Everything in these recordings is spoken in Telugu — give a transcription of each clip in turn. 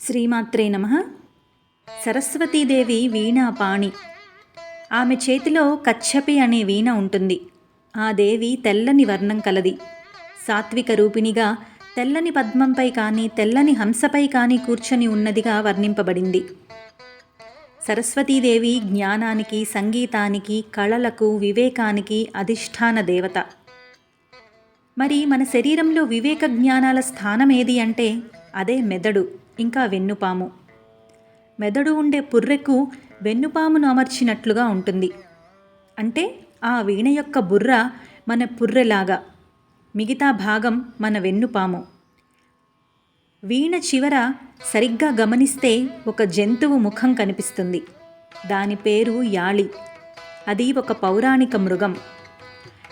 శ్రీమాత్రే నమః. సరస్వతీదేవి వీణాపాణి. ఆమె చేతిలో కచ్చపి అనే వీణ ఉంటుంది. ఆ దేవి తెల్లని వర్ణం కలది. సాత్విక రూపిణిగా తెల్లని పద్మంపై కానీ తెల్లని హంసపై కానీ కూర్చొని ఉన్నదిగా వర్ణింపబడింది. సరస్వతీదేవి జ్ఞానానికి, సంగీతానికి, కళలకు, వివేకానికి అధిష్టాన దేవత. మరి మన శరీరంలో వివేక జ్ఞానాల స్థానం ఏది అంటే అదే మెదడు, ఇంకా వెన్నుపాము. మెదడు ఉండే పుర్రెకు వెన్నుపామును అమర్చినట్లుగా ఉంటుంది. అంటే ఆ వీణ యొక్క బుర్ర మన పుర్రెలాగా, మిగతా భాగం మన వెన్నుపాము. వీణ చివర సరిగ్గా గమనిస్తే ఒక జంతువు ముఖం కనిపిస్తుంది. దాని పేరు యాళి. అది ఒక పౌరాణిక మృగం.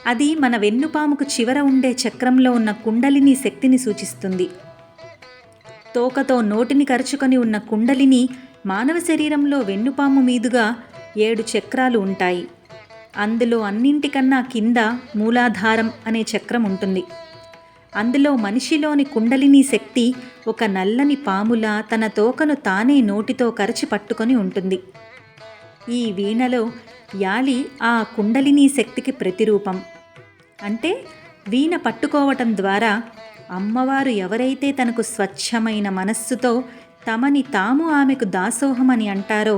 అది మన వెన్నుపాముకు చివర ఉండే చక్రంలో ఉన్న కుండలిని శక్తిని సూచిస్తుంది. తోకతో నోటిని కరుచుకొని ఉన్న కుండలిని మానవ శరీరంలో వెన్నుపాము మీదుగా 7 చక్రాలు ఉంటాయి. అందులో అన్నింటికన్నా కింద మూలాధారం అనే చక్రం ఉంటుంది. అందులో మనిషిలోని కుండలిని శక్తి ఒక నల్లని పాములా తన తోకను తానే నోటితో కరచి పట్టుకొని ఉంటుంది. ఈ వీణలో యాళి ఆ కుండలిని శక్తికి ప్రతిరూపం. అంటే వీణ పట్టుకోవటం ద్వారా అమ్మవారు ఎవరైతే తనకు స్వచ్ఛమైన మనస్సుతో తమని తాము ఆమెకు దాసోహమని అంటారో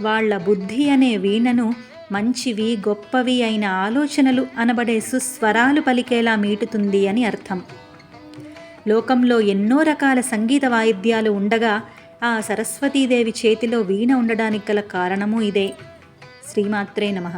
వాళ్ల బుద్ధి అనే వీణను మంచివి, గొప్పవి అయిన ఆలోచనలు అనబడే సుస్వరాలు పలికేలా మీటుతుంది అని అర్థం. లోకంలో ఎన్నో రకాల సంగీత వాయిద్యాలు ఉండగా ఆ సరస్వతీదేవి చేతిలో వీణ ఉండడానికి గల కారణము ఇదే. శ్రీమాత్రే నమః.